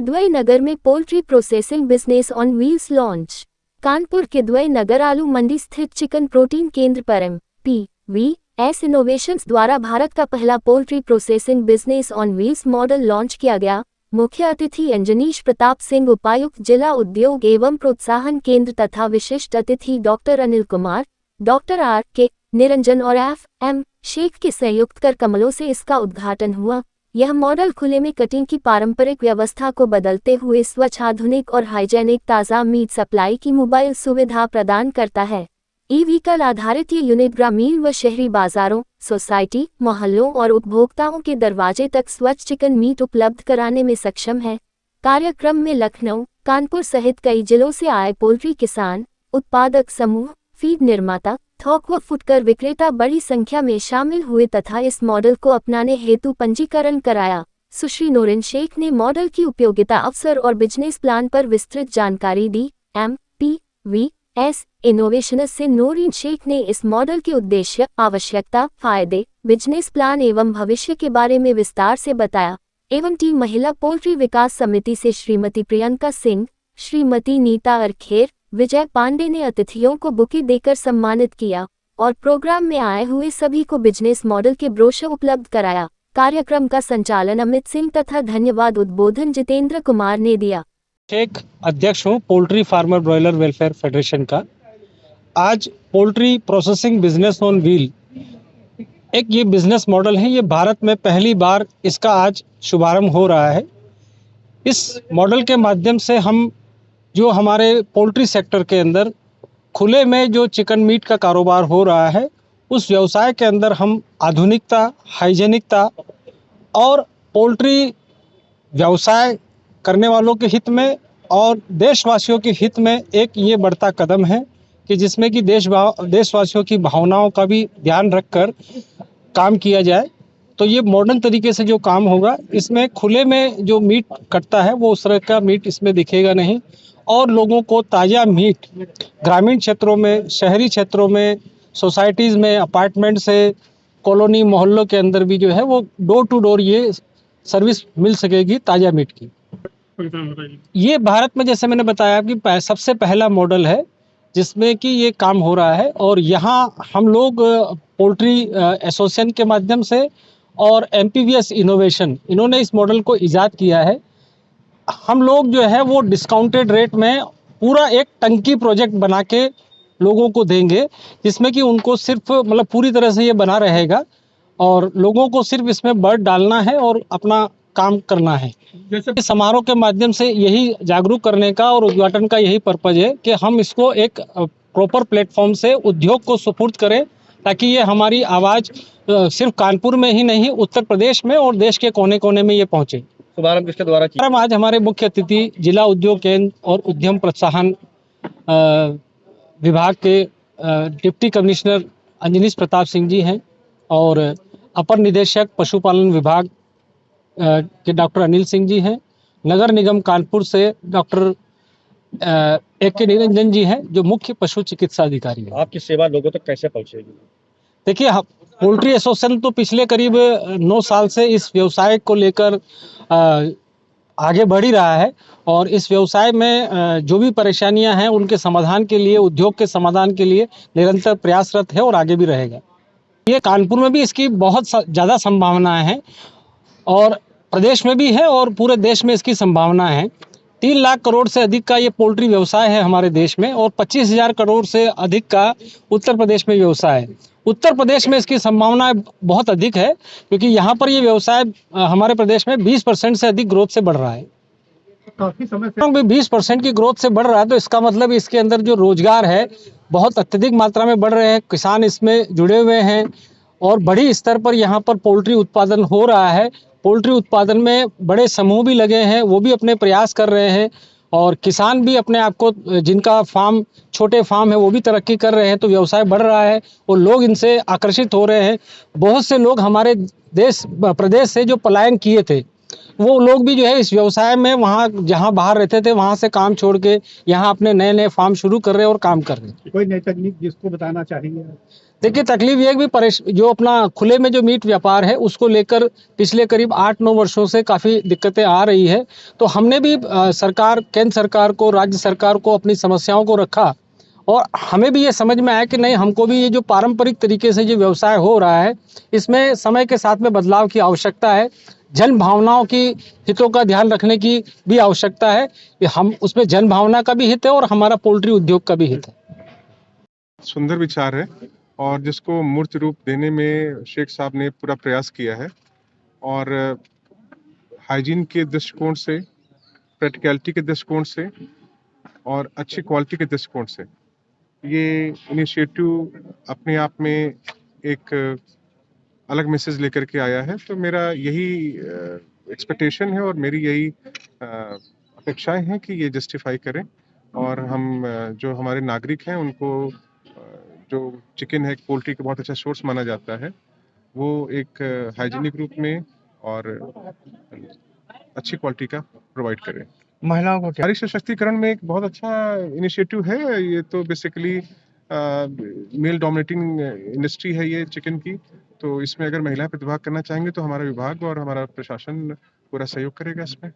किदवई नगर में poultry processing business on wheels launch. Kanpur Kidwai Nagar आलू मंडी स्थित चिकन प्रोटीन केंद्र पर MPVS इनोवेशंस द्वारा भारत का पहला poultry processing business on wheels model launch किया गया। मुख्य अतिथि अंजनीश प्रताप सिंह, उपायुक्त जिला उद्योग एवं प्रोत्साहन केंद्र तथा विशिष्ट अतिथि doctor Anil Kumar, doctor RK Niranjan और FM शेख के संयुक्त कर कमलों से इसका उद्घाटन हुआ। यह मॉडल खुले में कटिंग की पारंपरिक व्यवस्था को बदलते हुए स्वच्छ, आधुनिक और हाइजेनिक ताज़ा मीट सप्लाई की मोबाइल सुविधा प्रदान करता है। ई-व्हीकल आधारित ये यूनिट ग्रामीण व शहरी बाजारों, सोसाइटी, मोहल्लों और उपभोक्ताओं के दरवाजे तक स्वच्छ चिकन मीट उपलब्ध कराने में सक्षम है। कार्यक्रम में लखनऊ, कानपुर सहित कई जिलों से आए पोल्ट्री किसान, उत्पादक समूह, फीड निर्माता, थोक व फुटकर विक्रेता बड़ी संख्या में शामिल हुए तथा इस मॉडल को अपनाने हेतु पंजीकरण कराया। सुश्री नूरिन शेख ने मॉडल की उपयोगिता, अवसर और बिजनेस प्लान पर विस्तृत जानकारी दी। MPVS इनोवेशंस से नूरिन शेख ने इस मॉडल के उद्देश्य, आवश्यकता, फायदे, बिजनेस प्लान एवं भविष्य के बारे में विस्तार से बताया। एवं टीम महिला पोल्ट्री विकास समिति से श्रीमती प्रियंका सिंह, श्रीमती नीता अरखेर, विजय पांडे ने अतिथियों को बुके देकर सम्मानित किया और प्रोग्राम में आए हुए सभी को बिजनेस मॉडल के ब्रोशर उपलब्ध कराया। कार्यक्रम का संचालन अमित सिंह तथा धन्यवाद उद्बोधन जितेंद्र कुमार ने दिया। एक अध्यक्ष हूँ poultry farmer broiler welfare federation का। आज poultry processing business on wheel एक ये बिजनेस मॉडल है, ये भारत में पहली बार इसका आज शुभारंभ हो रहा है। इस मॉडल के माध्यम से हम जो हमारे पोल्ट्री सेक्टर के अंदर खुले में जो चिकन मीट का कारोबार हो रहा है, उस व्यवसाय के अंदर हम आधुनिकता, हाइजेनिकता और पोल्ट्री व्यवसाय करने वालों के हित में और देशवासियों के हित में एक ये बढ़ता कदम है कि जिसमें कि देशवासियों की भावनाओं का भी ध्यान रखकर काम किया जाए। तो ये मॉडर्न तरीके से जो काम होगा, इसमें खुले में जो मीट कटता है वो उस तरह का मीट इसमें दिखेगा नहीं और लोगों को ताज़ा मीट ग्रामीण क्षेत्रों में, शहरी क्षेत्रों में, सोसाइटीज़ में, अपार्टमेंट से, कॉलोनी, मोहल्लों के अंदर भी जो है वो डोर टू डोर ये सर्विस मिल सकेगी ताज़ा मीट की। ये भारत में जैसे मैंने बताया कि सबसे पहला मॉडल है जिसमें कि ये काम हो रहा है और यहाँ हम लोग पोल्ट्री एसोसिएशन के माध्यम से और MPVS इनोवेशन, इन्होंने इस मॉडल को ईजाद किया है। हम लोग जो है वो डिस्काउंटेड रेट में पूरा एक टंकी प्रोजेक्ट बना के लोगों को देंगे, जिसमें कि उनको सिर्फ मतलब पूरी तरह से ये बना रहेगा और लोगों को सिर्फ इसमें बर्ड डालना है और अपना काम करना है। जैसे समारोह के माध्यम से यही जागरूक करने का और उद्घाटन का यही पर्पज है कि हम इसको एक प्रॉपर प्लेटफॉर्म से उद्योग को सुपुर्द करें, ताकि ये हमारी आवाज़ सिर्फ कानपुर में ही नहीं, उत्तर प्रदेश में और देश के कोने कोने में ये पहुँचे। शुभारंभ किसके द्वारा किया? आज हमारे मुख्य अतिथि जिला उद्योग केंद्र और उद्यम प्रोत्साहन विभाग के डिप्टी कमिश्नर अंजनीश प्रताप सिंह जी हैं और अपर निदेशक पशुपालन विभाग के डॉक्टर अनिल सिंह जी हैं। नगर निगम कानपुर से डॉक्टर AK निरंजन जी हैं, जो मुख्य पशु चिकित्सा अधिकारी हैं। आपकी सेवा लोगों तक कैसे पहुंचेगी? देखिए, पोल्ट्री एसोसिएशन तो पिछले करीब 9 साल से इस व्यवसाय को लेकर आगे बढ़ ही रहा है और इस व्यवसाय में जो भी परेशानियां हैं उनके समाधान के लिए, उद्योग के समाधान के लिए निरंतर प्रयासरत है और आगे भी रहेगा। ये कानपुर में भी इसकी बहुत ज़्यादा संभावनाएं हैं और प्रदेश में भी है और पूरे देश में इसकी संभावना है। 3 लाख करोड़ से अधिक का ये पोल्ट्री व्यवसाय है हमारे देश में और 25,000 करोड़ से अधिक का उत्तर प्रदेश में व्यवसाय है। उत्तर प्रदेश में इसकी संभावना बहुत अधिक है क्योंकि यहाँ पर ये व्यवसाय हमारे प्रदेश में 20% से अधिक ग्रोथ से बढ़ रहा है। काफी समय से 20% की ग्रोथ से बढ़ रहा है, तो इसका मतलब इसके अंदर जो रोजगार है बहुत अत्यधिक मात्रा में बढ़ रहे हैं। किसान इसमें जुड़े हुए हैं और बड़ी स्तर पर यहाँ पर पोल्ट्री उत्पादन हो रहा है। पोल्ट्री उत्पादन में बड़े समूह भी लगे हैं, वो भी अपने प्रयास कर रहे हैं और किसान भी अपने आप को, जिनका फार्म, छोटे फार्म है, वो भी तरक्की कर रहे हैं। तो व्यवसाय बढ़ रहा है और लोग इनसे आकर्षित हो रहे हैं। बहुत से लोग हमारे प्रदेश से जो पलायन किए थे वो लोग भी जो है इस व्यवसाय में वहाँ जहाँ बाहर रहते थे वहाँ से काम छोड़ के यहाँ अपने नए नए फार्म शुरू कर रहे हैं और काम कर रहे हैं। कोई नई तकनीक जिसको बताना चाहेंगे? देखिए तकलीफ ये है कि जो अपना खुले में जो मीट व्यापार है उसको लेकर पिछले करीब 8-9 वर्षों से काफ़ी दिक्कतें आ रही है। तो हमने भी सरकार, केंद्र सरकार को, राज्य सरकार को अपनी समस्याओं को रखा और हमें भी ये समझ में आया कि नहीं, हमको भी ये जो पारंपरिक तरीके से जो व्यवसाय हो रहा है इसमें समय के साथ में बदलाव की आवश्यकता है। जन भावनाओं की हितों का ध्यान रखने की भी आवश्यकता है कि हम उसमें जन भावना का भी हित है और हमारा पोल्ट्री उद्योग का भी हित है। सुंदर विचार है और जिसको मूर्त रूप देने में शेख साहब ने पूरा प्रयास किया है और हाइजीन के दृष्टिकोण से, प्रैक्टिकलिटी के दृष्टिकोण से और अच्छी क्वालिटी के दृष्टिकोण से ये इनिशिएटिव अपने आप में एक अलग मैसेज लेकर के आया है। तो मेरा यही एक्सपेक्टेशन है और मेरी यही अपेक्षाएं हैं कि ये जस्टिफाई करें और हम जो हमारे नागरिक हैं उनको जो चिकन है, पोल्ट्री का बहुत अच्छा सोर्स माना जाता है, वो एक हाइजीनिक रूप में और अच्छी क्वालिटी का प्रोवाइड करें। महिलाओं को क्या? नारी सशक्तिकरण में एक बहुत अच्छा इनिशिएटिव है। ये तो बेसिकली मेल डोमिनेटिंग इंडस्ट्री है ये चिकन की, तो इसमें अगर महिलाएं प्रतिभाग करना चाहेंगे तो हमारा विभाग और हमारा प्रशासन पूरा सहयोग करेगा इसमें।